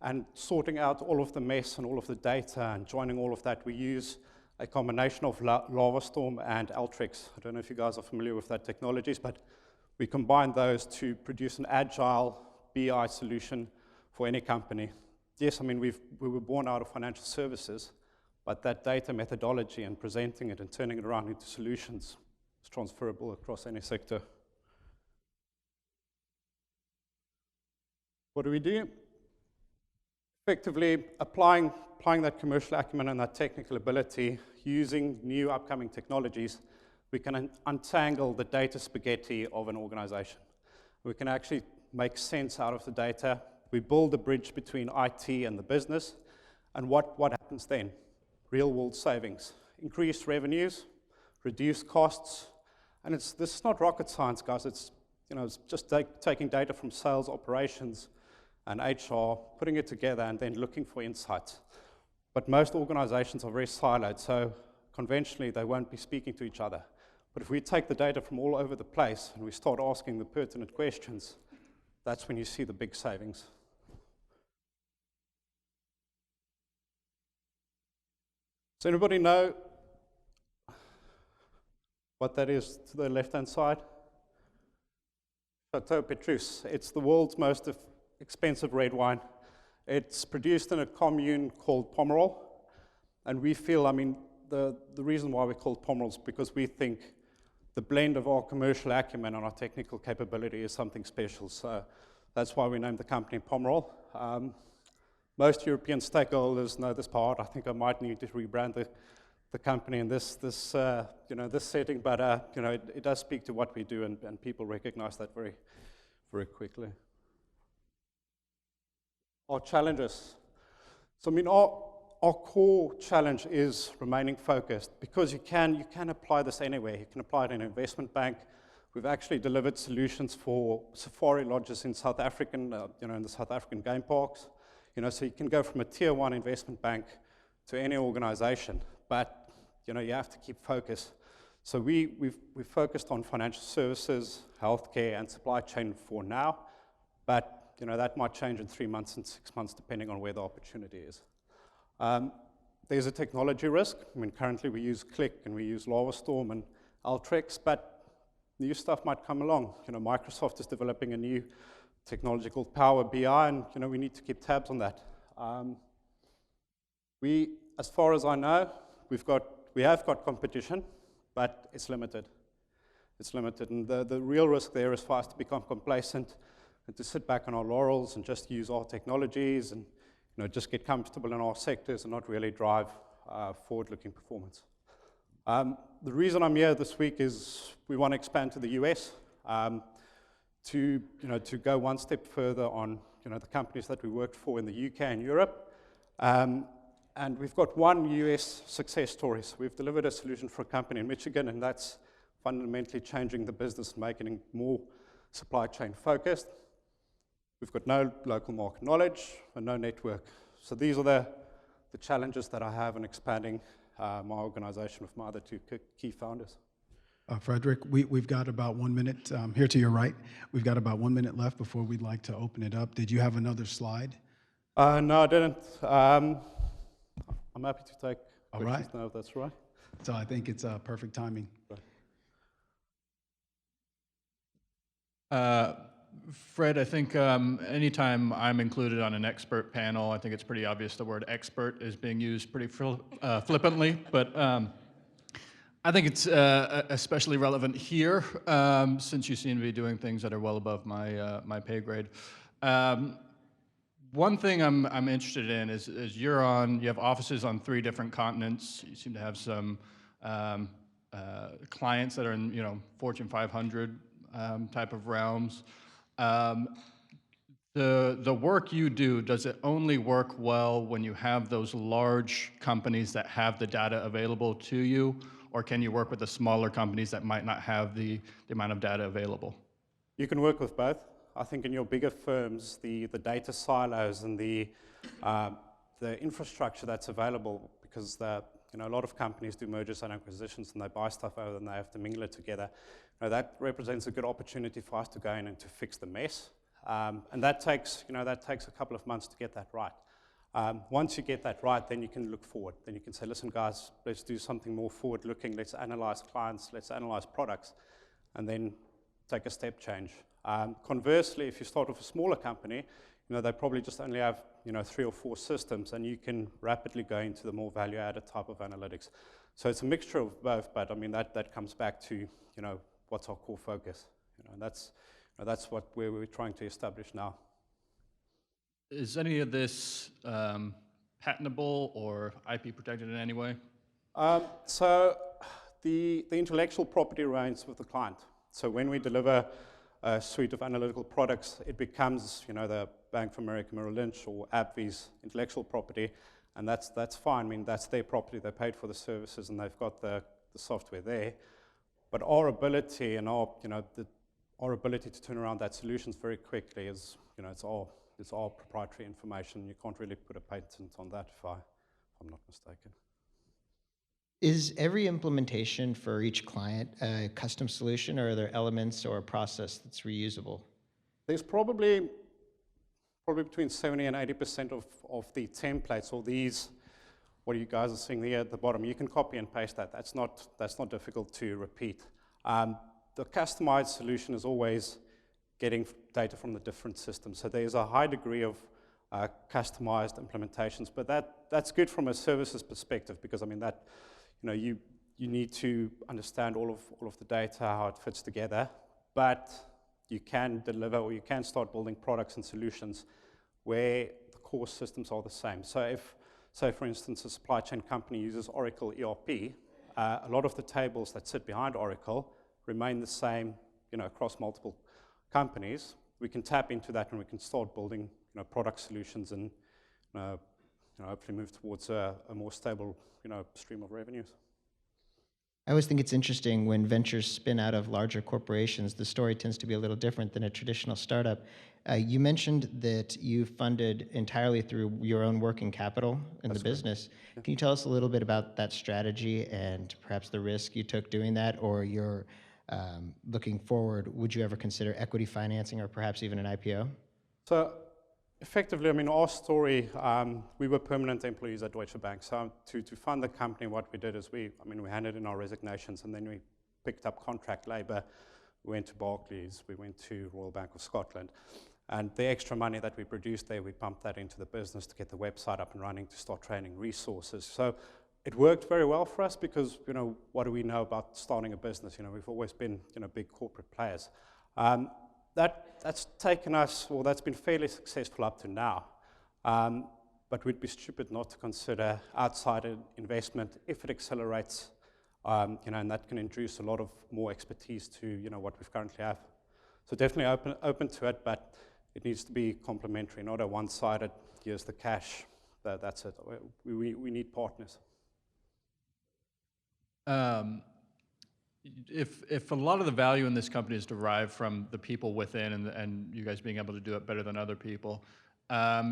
and sorting out all of the mess and all of the data and joining all of that, we use a combination of LavaStorm and Alteryx. I don't know if you guys are familiar with that technologies, but we combine those to produce an agile BI solution for any company. Yes, I mean, we were born out of financial services, but that data methodology and presenting it and turning it around into solutions is transferable across any sector. What do we do? Effectively, applying that commercial acumen and that technical ability, using new upcoming technologies, we can untangle the data spaghetti of an organization. We can actually make sense out of the data. We build a bridge between IT and the business, and what happens then? Real-world savings, increased revenues, reduced costs, and this is not rocket science, guys. It's just taking data from sales, operations, and HR, putting it together, and then looking for insights. But most organizations are very siloed, so conventionally they won't be speaking to each other. But if we take the data from all over the place and we start asking the pertinent questions, that's when you see the big savings. Does anybody know what that is to the left-hand side? Chateau Petrus. It's the world's most expensive red wine. It's produced in a commune called Pomerol, and we feel, I mean, the reason why we call it Pomerol is because we think the blend of our commercial acumen and our technical capability is something special. So that's why we named the company Pomerol. Most European stakeholders know this part. I think I might need to rebrand the company in this setting, but it does speak to what we do, and people recognize that very, very quickly. Our challenges. So I mean, our core challenge is remaining focused, because you can apply this anywhere. You can apply it in an investment bank. We've actually delivered solutions for safari lodges in South African, in the South African game parks. So you can go from a tier 1 investment bank to any organization, but you have to keep focus. So we've focused on financial services, healthcare, and supply chain for now, but that might change in 3 months and 6 months, depending on where the opportunity is. There's a technology risk. I mean, currently we use Click and we use LavaStorm and Alteryx, but new stuff might come along. Microsoft is developing a new technology called Power BI, and we need to keep tabs on that. As far as I know, we have got competition, but it's limited. It's limited, and the real risk there is for us to become complacent and to sit back on our laurels and just use our technologies and just get comfortable in our sectors and not really drive forward-looking performance. The reason I'm here this week is we want to expand to the US. to go one step further on the companies that we worked for in the UK and Europe. And we've got one US success story. So we've delivered a solution for a company in Michigan, and that's fundamentally changing the business, making it more supply chain focused. We've got no local market knowledge and no network. So these are the challenges that I have in expanding my organization with my other two key founders. Frederick, we've got about 1 minute here to your right. We've got about 1 minute left before we'd like to open it up. Did you have another slide? No, I didn't. I'm happy to take All questions right. now, if that's right. So I think it's perfect timing. Fred, I think anytime I'm included on an expert panel, I think it's pretty obvious the word expert is being used pretty flippantly, but I think it's especially relevant here since you seem to be doing things that are well above my pay grade. One thing I'm interested in is you have offices on 3 different continents. You seem to have some clients that are in Fortune 500 type of realms. The work you do, does it only work well when you have those large companies that have the data available to you, or can you work with the smaller companies that might not have the amount of data available? You can work with both. I think in your bigger firms, the data silos and the infrastructure that's available, because a lot of companies do mergers and acquisitions and they buy stuff over and they have to mingle it together. That represents a good opportunity for us to go in and to fix the mess. And that takes a couple of months to get that right. Once you get that right, then you can look forward. Then you can say, listen, guys, let's do something more forward-looking. Let's analyze clients. Let's analyze products, and then take a step change. Conversely, if you start with a smaller company, they probably just only have 3 or 4 systems, and you can rapidly go into the more value-added type of analytics. So it's a mixture of both, but I mean that comes back to what's our core focus. And that's where we're trying to establish now. Is any of this patentable or IP protected in any way? So the intellectual property remains with the client. So when we deliver a suite of analytical products, it becomes the Bank of America Merrill Lynch or AbbVie's intellectual property, and that's fine. I mean, that's their property. They paid for the services, and they've got the software there. But our ability and our ability to turn around that solutions very quickly is, it's all proprietary information. You can't really put a patent on that if I'm not mistaken. Is every implementation for each client a custom solution, or are there elements or a process that's reusable? There's probably between 70 and 80% of the templates, or these, what you guys are seeing there at the bottom, you can copy and paste that. That's not difficult to repeat. The customized solution is always getting data from the different systems. So there's a high degree of customized implementations, but that's good from a services perspective, because I mean that you need to understand all of the data, how it fits together, but you can deliver, or you can start building products and solutions where the core systems are the same. So if, say for instance, a supply chain company uses Oracle ERP, a lot of the tables that sit behind Oracle remain the same across multiple companies. We can tap into that and we can start building product solutions and hopefully move towards a more stable stream of revenues. I always think it's interesting when ventures spin out of larger corporations, the story tends to be a little different than a traditional startup. You mentioned that you funded entirely through your own working capital in the business. Yeah. Can you tell us a little bit about that strategy and perhaps the risk you took doing that, or you're looking forward, would you ever consider equity financing or perhaps even an IPO? So effectively, I mean, our story, we were permanent employees at Deutsche Bank. So to fund the company, what we did is we handed in our resignations, and then we picked up contract labor. We went to Barclays, we went to Royal Bank of Scotland. And the extra money that we produced there, we pumped that into the business to get the website up and running, to start training resources. So it worked very well for us because, what do we know about starting a business? We've always been, big corporate players. That's taken us, well, that's been fairly successful up to now. But we'd be stupid not to consider outside investment if it accelerates, and that can introduce a lot of more expertise to, what we currently have. So definitely open to it, but it needs to be complementary, not a one-sided, here's the cash, that's it. We need partners. If a lot of the value in this company is derived from the people within and you guys being able to do it better than other people,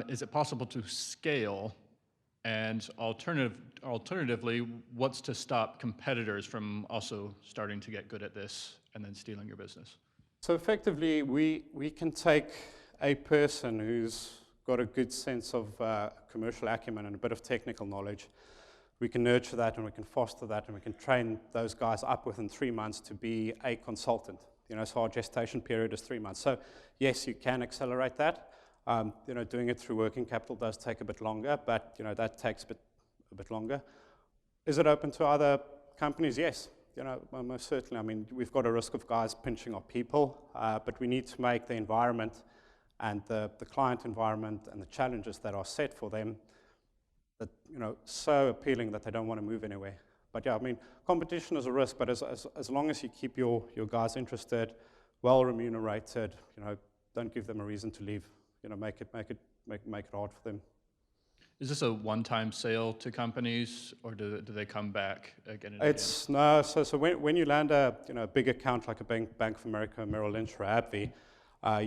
is it possible to scale? And alternatively, what's to stop competitors from also starting to get good at this and then stealing your business? So effectively, we can take a person who's got a good sense of commercial acumen and a bit of technical knowledge. We can nurture that and we can foster that and we can train those guys up within 3 months to be a consultant. So our gestation period is 3 months. So yes, you can accelerate that. Doing it through working capital does take a bit longer, but that takes a bit longer. Is it open to other companies? Yes. Most certainly. I mean, we've got a risk of guys pinching our people, but we need to make the environment and the client environment and the challenges that are set for them that so appealing that they don't want to move anywhere. But yeah, I mean, competition is a risk, but as long as you keep your guys interested, well remunerated, don't give them a reason to leave. Make it hard for them. Is this a one-time sale to companies, or do they come back again and again? No. So when you land a big account like a Bank of America, Merrill Lynch, or AbbVie,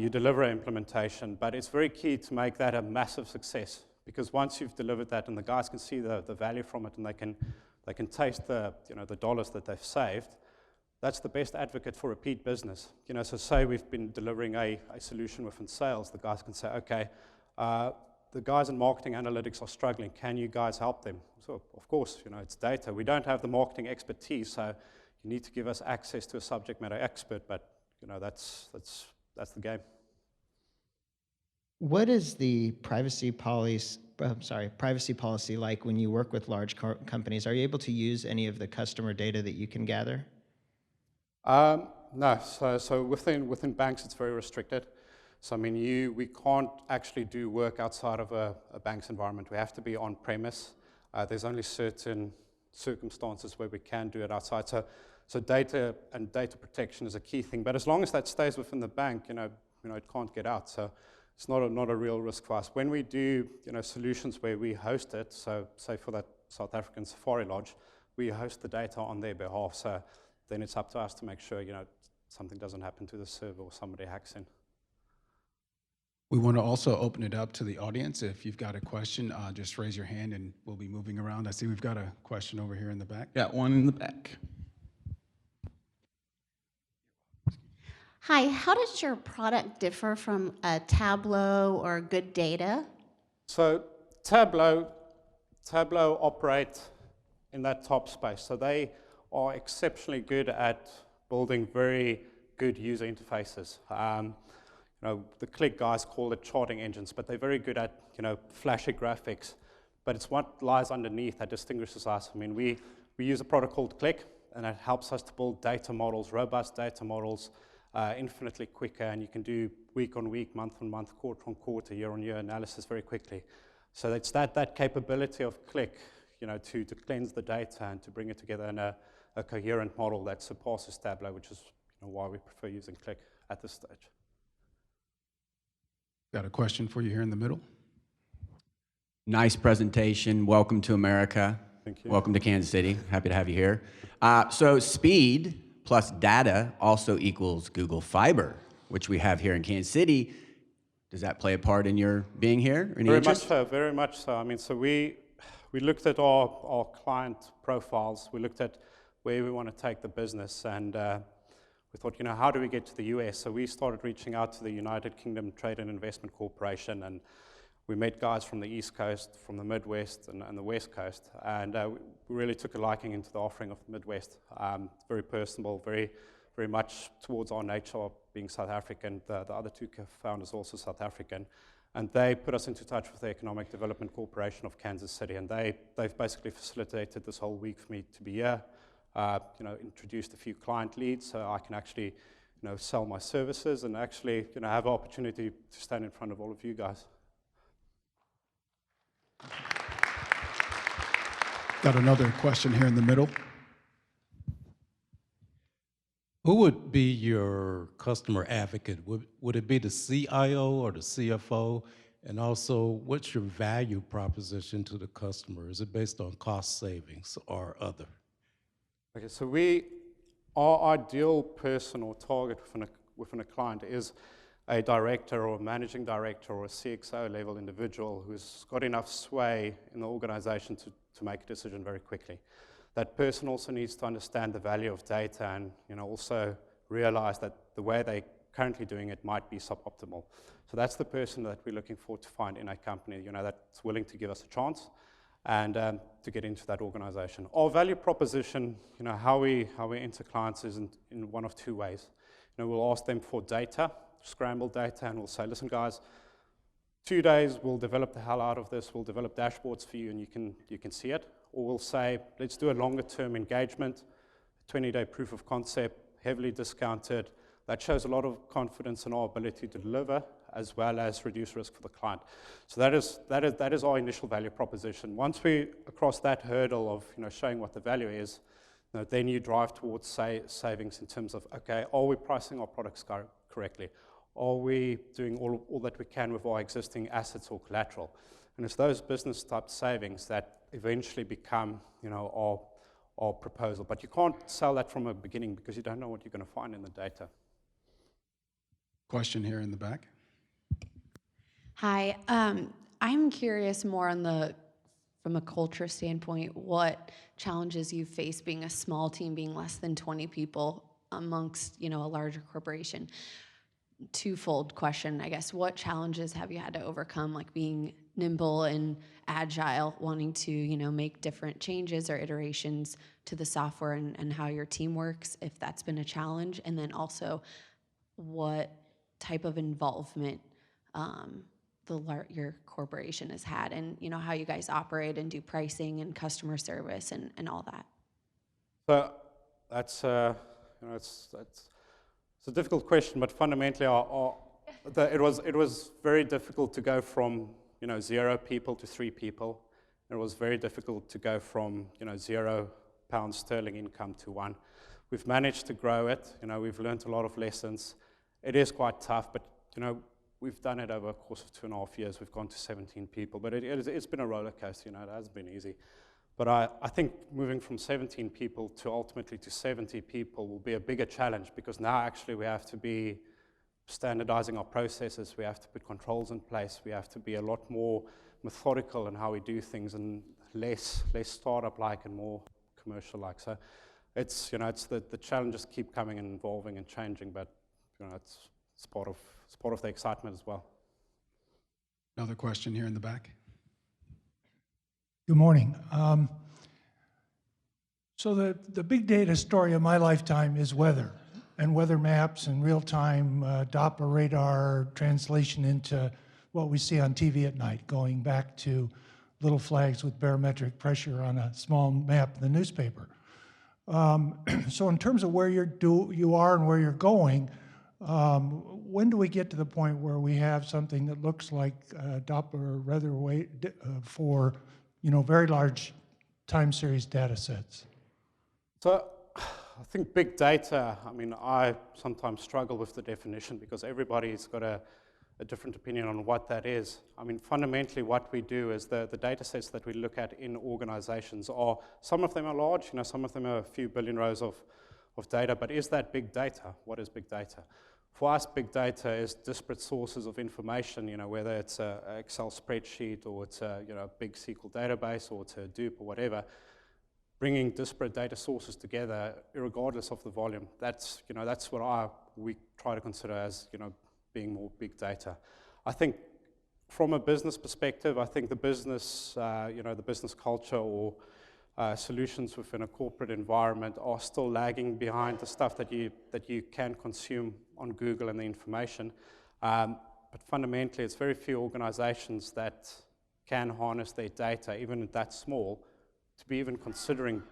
you deliver an implementation. But it's very key to make that a massive success, because once you've delivered that and the guys can see the value from it and they can taste the dollars that they've saved, that's the best advocate for repeat business. So say we've been delivering a solution within sales, the guys can say, okay, the guys in marketing analytics are struggling. Can you guys help them? So of course, it's data. We don't have the marketing expertise, so you need to give us access to a subject matter expert. But that's the game. What is the privacy policy like when you work with large companies? Are you able to use any of the customer data that you can gather? No. So within banks, it's very restricted. So I mean, we can't actually do work outside of a bank's environment. We have to be on premise. There's only certain circumstances where we can do it outside. So data and data protection is a key thing. But as long as that stays within the bank, it can't get out. So it's not a real risk for us. When we do solutions where we host it, so say for that South African Safari Lodge, we host the data on their behalf. So then it's up to us to make sure something doesn't happen to the server or somebody hacks in. We want to also open it up to the audience. If you've got a question, just raise your hand and we'll be moving around. I see we've got a question over here in the back. Got one in the back. Hi, how does your product differ from a Tableau or Good Data? So Tableau operate in that top space. So they are exceptionally good at building very good user interfaces. The Click guys call it charting engines, but they're very good at flashy graphics. But it's what lies underneath that distinguishes us. I mean, we use a product called Click, and it helps us to build data models, robust data models, infinitely quicker, and you can do week on week, month on month, quarter on quarter, year on year analysis very quickly. So it's that capability of Click, to cleanse the data and to bring it together in a coherent model that surpasses Tableau, which is why we prefer using Click at this stage. Got a question for you here in the middle. Nice presentation. Welcome to America. Thank you. Welcome to Kansas City. Happy to have you here. So speed plus data also equals Google Fiber, which we have here in Kansas City. Does that play a part in your being here? Any interest? Very much so. I mean, so we looked at our client profiles. We looked at where we want to take the business, and we thought, how do we get to the US? So we started reaching out to the United Kingdom Trade and Investment Corporation, and we met guys from the East Coast, from the Midwest, and the West Coast, and we really took a liking into the offering of the Midwest. Very personable, very, very much towards our nature of being South African. The other two founders also South African, and they put us into touch with the Economic Development Corporation of Kansas City, and they've basically facilitated this whole week for me to be here. Introduced a few client leads so I can actually, sell my services and actually, have an opportunity to stand in front of all of you guys. Got another question here in the middle. Who would be your customer advocate? Would it be the CIO or the CFO? And also, what's your value proposition to the customer? Is it based on cost savings or other? Okay, so our ideal person or target within a client is a director or a managing director or a CXO level individual who's got enough sway in the organization to make a decision very quickly. That person also needs to understand the value of data and also realize that the way they're currently doing it might be suboptimal. So that's the person that we're looking for to find in a company, that's willing to give us a chance and to get into that organization. Our value proposition, how we enter clients is in one of two ways. We'll ask them for data, scrambled data, and we'll say, listen guys, 2 days we'll develop the hell out of this, we'll develop dashboards for you and you can see it. Or we'll say, let's do a longer term engagement, 20-day proof of concept, heavily discounted. That shows a lot of confidence in our ability to deliver as well as reduce risk for the client. So that is our initial value proposition. Once we across that hurdle of showing what the value is, then you drive towards savings in terms of, okay, are we pricing our products correctly? Are we doing all that we can with our existing assets or collateral? And it's those business type savings that eventually become our proposal. But you can't sell that from a beginning because you don't know what you're going to find in the data. Question here in the back. Hi, I'm curious more from a culture standpoint, what challenges you face being a small team, being less than 20 people amongst, a larger corporation. Twofold question, I guess. What challenges have you had to overcome, like being nimble and agile, wanting to, make different changes or iterations to the software and how your team works, if that's been a challenge? And then also, what type of involvement your corporation has had, and how you guys operate and do pricing and customer service and all that. So that's it's a difficult question, but fundamentally, it was very difficult to go from 0 people to 3 people. It was very difficult to go from £0 income to 1. We've managed to grow it. We've learned a lot of lessons. It is quite tough, but we've done it over a course of 2.5 years. We've gone to 17 people, but it's been a roller coaster. It hasn't been easy. But I think moving from 17 people to ultimately to 70 people will be a bigger challenge, because now actually we have to be standardizing our processes. We have to put controls in place. We have to be a lot more methodical in how we do things and less startup-like and more commercial-like. So it's the challenges keep coming and evolving and changing, but it's part of the excitement as well. Another question here in the back. Good morning. So the big data story of my lifetime is weather, and weather maps and real-time Doppler radar translation into what we see on TV at night, going back to little flags with barometric pressure on a small map in the newspaper. So in terms of where you are and where you're going, when do we get to the point where we have something that looks like Doppler weather for very large time series data sets? So I think big data, I sometimes struggle with the definition because everybody's got a different opinion on what that is. Fundamentally what we do is the data sets that we look at in organizations are, some of them are large, some of them are a few billion rows of data, but is that big data? What is big data? For us, big data is disparate sources of information, whether it's an Excel spreadsheet or it's a big SQL database or it's a Hadoop or whatever. Bringing disparate data sources together, regardless of the volume, that's what we try to consider as being more big data. I think from a business perspective, I think the business culture or solutions within a corporate environment are still lagging behind the stuff that you can consume on Google and the information. But fundamentally, it's very few organizations that can harness their data, even that small, to be even considering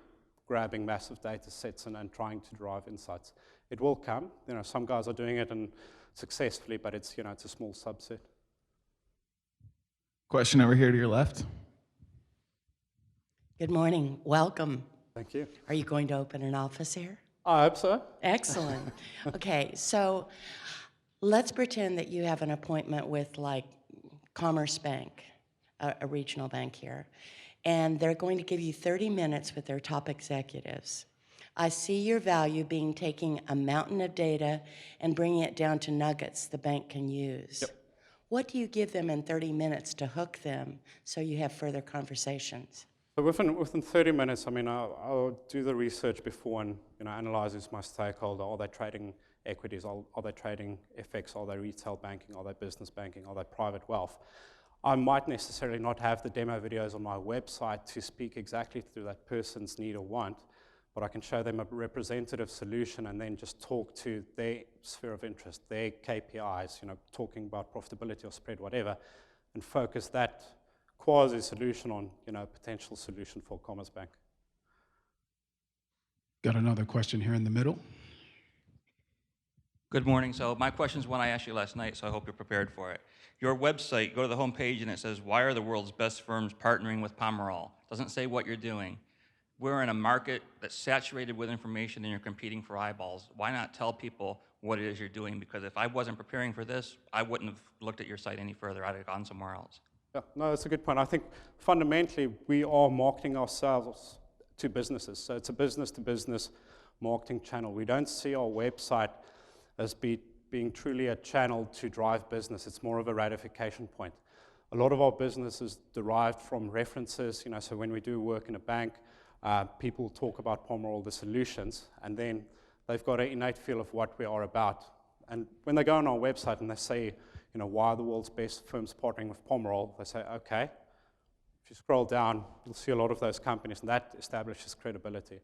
grabbing massive data sets and trying to derive insights. It will come. Some guys are doing it and successfully, but it's a small subset. Question over here to your left. Good morning. Welcome. Thank you. Are you going to open an office here? I hope so. Excellent. Okay, so let's pretend that you have an appointment with like Commerce Bank, a regional bank here, and they're going to give you 30 minutes with their top executives. I see your value being taking a mountain of data and bringing it down to nuggets the bank can use. Yep. What do you give them in 30 minutes to hook them so you have further conversations? So within 30 minutes, I mean, I'll do the research before and analyze who's my stakeholder. Are they trading equities? Are they trading FX? Are they retail banking? Are they business banking? Are they private wealth? I might necessarily not have the demo videos on my website to speak exactly to that person's need or want, but I can show them a representative solution and then just talk to their sphere of interest, their KPIs, talking about profitability or spread, whatever, and focus that quasi-solution on, potential solution for Commerce Bank. Got another question here in the middle. Good morning. So my question is one I asked you last night, so I hope you're prepared for it. Your website, go to the home page and it says, why are the world's best firms partnering with Pomerol? Doesn't say what you're doing. We're in a market that's saturated with information and you're competing for eyeballs. Why not tell people what it is you're doing? Because if I wasn't preparing for this, I wouldn't have looked at your site any further. I'd have gone somewhere else. Yeah, no, that's a good point. I think fundamentally we are marketing ourselves to businesses. So it's a business-to-business marketing channel. We don't see our website as being truly a channel to drive business. It's more of a ratification point. A lot of our business is derived from references. So when we do work in a bank, people talk about Pomerol, the solutions, and then they've got an innate feel of what we are about. And when they go on our website and they say, why are the world's best firms partnering with Pomerol, they say, okay. If you scroll down, you'll see a lot of those companies, and that establishes credibility.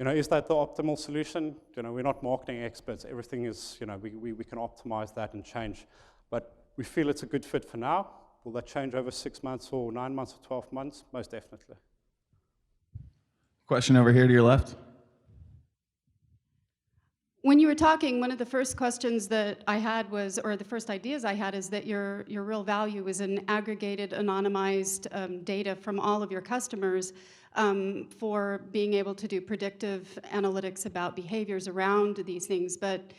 Is that the optimal solution? We're not marketing experts. Everything is, we can optimize that and change. But we feel it's a good fit for now. Will that change over 6 months or 9 months or 12 months? Most definitely. Question over here to your left. When you were talking, one of the first questions that I had was, or the first ideas I had, is that your real value is in aggregated, anonymized data from all of your customers for being able to do predictive analytics about behaviors around these things. But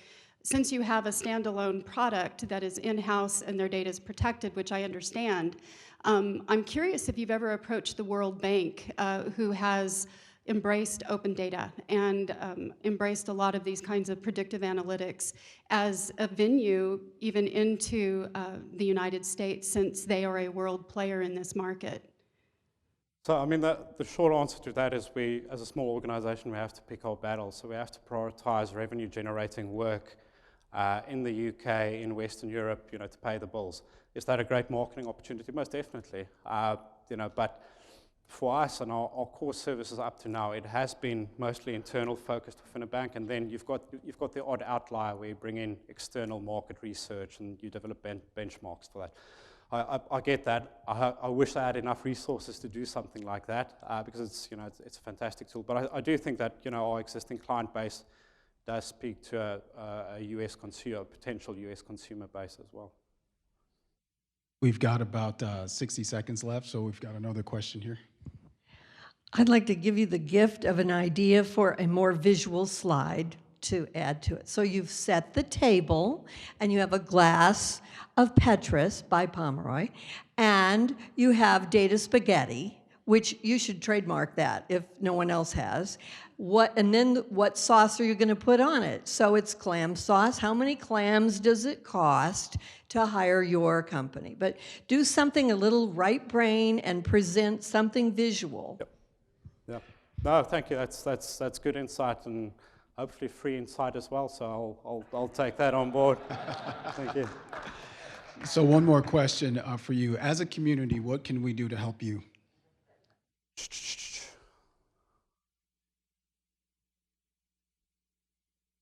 since you have a standalone product that is in-house and their data is protected, which I understand, I'm curious if you've ever approached the World Bank, who has embraced open data and embraced a lot of these kinds of predictive analytics as a venue even into the United States, since they are a world player in this market. So, I mean, the short answer to that is we, as a small organization, we have to pick our battles. So we have to prioritize revenue-generating work in the UK, in Western Europe, to pay the bills. Is that a great marketing opportunity? Most definitely. But for us and our core services up to now, it has been mostly internal focused within a bank, and then you've got the odd outlier where you bring in external market research and you develop benchmarks for that. I get that. I wish I had enough resources to do something like that because it's a fantastic tool. But I do think that our existing client base does speak to a US consumer, a potential US consumer base as well. We've got about 60 seconds left, so we've got another question here. I'd like to give you the gift of an idea for a more visual slide to add to it. So you've set the table, and you have a glass of Petrus by Pomeroy, and you have data spaghetti, which you should trademark that if no one else has. And then what sauce are you going to put on it? So it's clam sauce. How many clams does it cost to hire your company? But do something a little right brain and present something visual. Yep. Yeah. No, thank you. That's good insight and hopefully free insight as well. So I'll take that on board. Thank you. So one more question for you. As a community, what can we do to help you?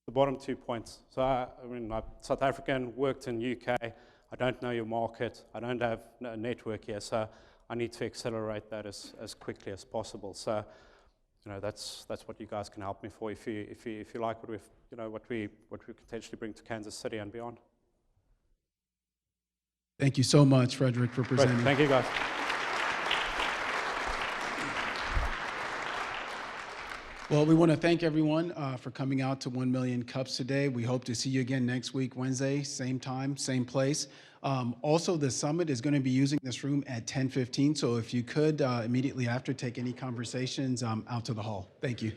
The bottom 2 points. So I'm South African, worked in UK. I don't know your market. I don't have a network here. So I need to accelerate that as quickly as possible. So that's what you guys can help me for. If you like what we potentially bring to Kansas City and beyond. Thank you so much, Frederick, for presenting. Great. Thank you, guys. Well, we want to thank everyone for coming out to 1 Million Cups today. We hope to see you again next week, Wednesday, same time, same place. Also, the summit is going to be using this room at 10:15, so if you could immediately after take any conversations out to the hall. Thank you.